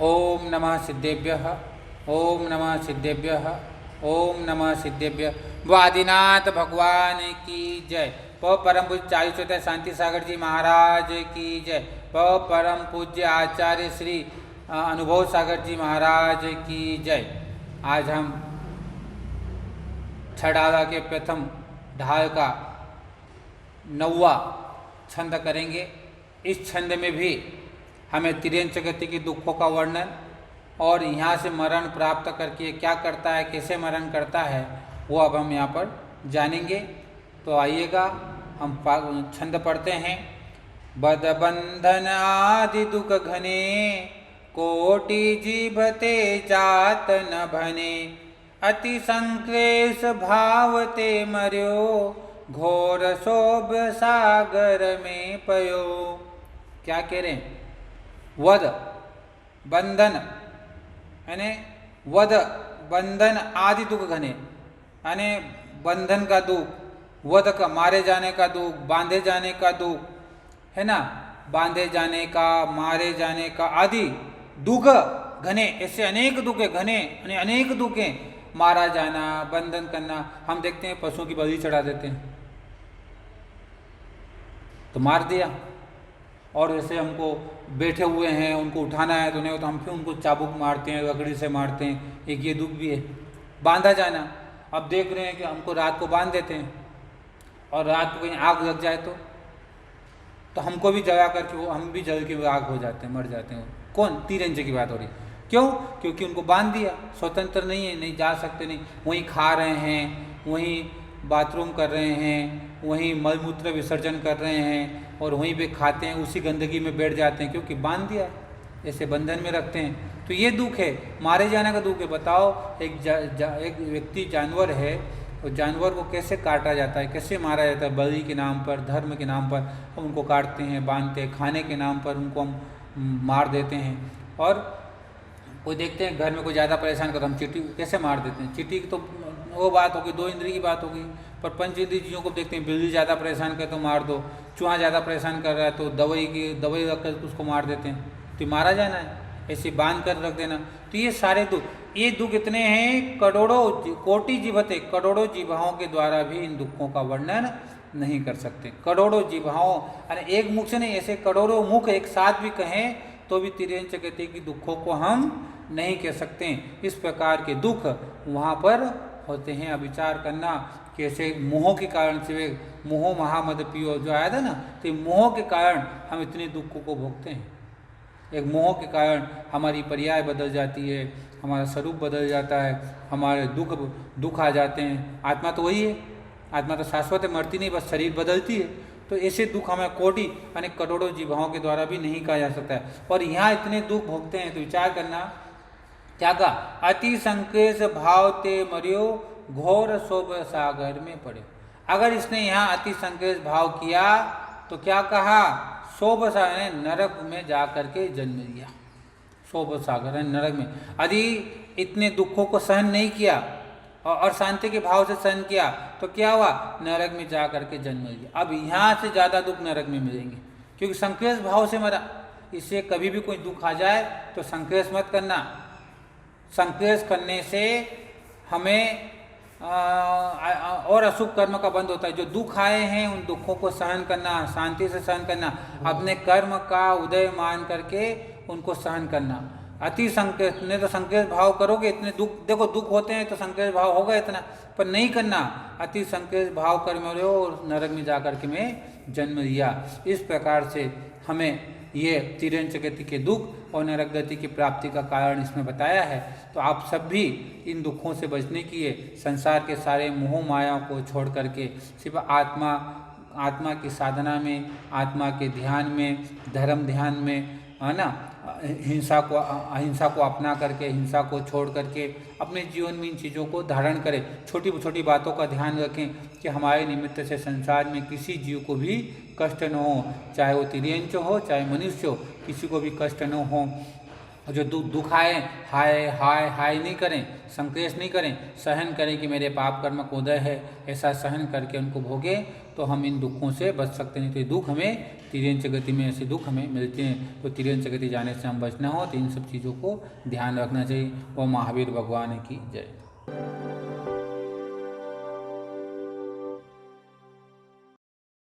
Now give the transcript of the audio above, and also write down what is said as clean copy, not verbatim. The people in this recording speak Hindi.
ओम नमः सिद्धेभ्यः। ओम नमः सिद्धेभ्यः। ओम नमः सिद्धेभ्यः। वादिनाथ भगवान की जय। परम पूज्य चालीसवें शांति सागर जी महाराज की जय। परम पूज्य आचार्य श्री अनुभव सागर जी महाराज की जय। आज हम छड़ाला के प्रथम ढाल का 9वां छंद करेंगे। इस छंद में भी हमें तिर्यंच गति के दुखों का वर्णन और यहाँ से मरण प्राप्त करके क्या करता है, कैसे मरण करता है, वो अब हम यहाँ पर जानेंगे। तो आइएगा हम छंद पढ़ते हैं। बद बंधन आदि दुख घने, कोटि जीवते जात न भने। अति संक्लेश भावते मर्यो, घोर शोभ सागर में पयो। क्या कह रहे हैं? वध बंधन यानी वध बंधन आदि दुख घने यानी बंधन का दुख, वध का मारे जाने का दुख, बांधे जाने का दुख है ना, बांधे जाने का, मारे जाने का आदि दुख घने, ऐसे अनेक दुख है। घने यानी अनेक दुख हैं। मारा जाना, बंधन करना। हम देखते हैं पशुओं की बलि चढ़ा देते हैं तो मार दिया, और जैसे हमको बैठे हुए हैं उनको उठाना है तो नहीं, तो हम फिर उनको चाबुक मारते हैं, लकड़ी से मारते हैं। एक ये दुख भी है। बांधा जाना, अब देख रहे हैं कि हमको रात को बांध देते हैं और रात को कहीं आग लग जाए तो हमको भी जला करके वो हम भी जल के आग हो जाते हैं, मर जाते हैं। कौन? तिरंज की बात हो रही। क्यों? क्योंकि उनको बांध दिया, स्वतंत्र नहीं है, नहीं जा सकते, नहीं। वहीं खा रहे हैं, वहीं बाथरूम कर रहे हैं, वहीं मलमूत्र विसर्जन कर रहे हैं और वहीं पे खाते हैं, उसी गंदगी में बैठ जाते हैं, क्योंकि बांध दिया, ऐसे बंधन में रखते हैं। तो ये दुख है, मारे जाने का दुख है। बताओ, एक व्यक्ति जानवर है, और जानवर को कैसे काटा जाता है, कैसे मारा जाता है? बलि के नाम पर, धर्म के नाम पर हम उनको काटते हैं, बांधते हैं। खाने के नाम पर उनको हम मार देते हैं। और कोई देखते हैं घर में कोई ज़्यादा परेशान कर, हम चींटी कैसे मार देते हैं। चींटी की तो वो बात होगी, 2 इंद्रिय की बात होगी, पर 5 इंद्रिय चीज़ों को देखते हैं। बिल्ली ज़्यादा परेशान करे तो मार दो, चूहा ज़्यादा परेशान कर रहा है तो दवाई रख कर उसको मार देते हैं। तो मारा जाना है, ऐसे बांध कर रख देना। तो ये सारे दुख, ये दुख इतने हैं, करोड़ों कोटि जीवते, करोड़ों जीवाओं के द्वारा भी इन दुखों का वर्णन नहीं कर सकते। करोड़ों जीवाओं, अरे एक मुख से नहीं, ऐसे करोड़ों मुख एक साथ भी कहें तो भी तिर्यंच गति की दुखों को हम नहीं कह सकते। इस प्रकार के दुख वहाँ पर होते हैं। अब विचार करना कैसे मोह के कारण से, मोह महामद पियो जो आया था ना, तो मोह के कारण हम इतने दुखों को भोगते हैं। एक मोह के कारण हमारी पर्याय बदल जाती है, हमारा स्वरूप बदल जाता है, हमारे दुख आ जाते हैं। आत्मा तो वही है, आत्मा तो शाश्वत है, मरती नहीं, बस शरीर बदलती है। तो ऐसे दुख हमें कोटि यानी करोड़ों जीवाओं के द्वारा भी नहीं कहा जा सकता है। और यहाँ इतने दुख भोगते हैं तो विचार करना, क्या कहा? अति संकेश भाव ते मरियो, घोर शोभ सागर में पड़े। अगर इसने यहाँ अति संकेश भाव किया तो क्या कहा? शोभ सागर, नरक में जा करके जन्म लिया। शोभ सागर नरक में। यदि इतने दुखों को सहन नहीं किया और शांति के भाव से सहन किया तो क्या हुआ? नरक में जा करके जन्म लिया। अब यहाँ से ज़्यादा दुख नरक में मिलेंगे, क्योंकि संकेश भाव से मरा। इससे कभी भी कोई दुख आ जाए तो संकेश मत करना। संकेश करने से हमें और अशुभ कर्म का बंद होता है। जो दुख आए हैं उन दुखों को सहन करना, शांति से सहन करना, अपने कर्म का उदय मान करके उनको सहन करना। अति संकेश नहीं तो संकेश भाव करोगे, इतने दुख देखो, दुख होते हैं तो संकेश भाव होगा इतना, पर नहीं करना। अति संकेश भाव कर मरे और नरक में जा करके मैं जन्म लिया। इस प्रकार से हमें ये तिर्यंच गति के दुख और नरक गति की प्राप्ति का कारण इसमें बताया है। तो आप सब भी इन दुखों से बचने के लिए संसार के सारे मोह मायाओं को छोड़ करके सिर्फ आत्मा की साधना में, आत्मा के ध्यान में, धर्म ध्यान में, है ना, अहिंसा को अपना करके, हिंसा को छोड़ करके अपने जीवन में इन चीज़ों को धारण करें। छोटी छोटी बातों का ध्यान रखें कि हमारे निमित्त से संसार में किसी जीव को भी कष्ट न हो, चाहे वो तिर्यंच हो चाहे मनुष्य हो, किसी को भी कष्ट न हो। और जो दुख आए, हाय हाय हाय नहीं करें, संक्लेश नहीं करें, सहन करें कि मेरे पाप कर्म का उदय है, ऐसा सहन करके उनको भोगे तो हम इन दुखों से बच सकते हैं। तो ये दुख हमें तिर्यंच गति में, ऐसे दुख हमें मिलते हैं, तो तिर्यंच गति जाने से हम बचना हो तो इन सब चीज़ों को ध्यान रखना चाहिए। वो महावीर भगवान की जय।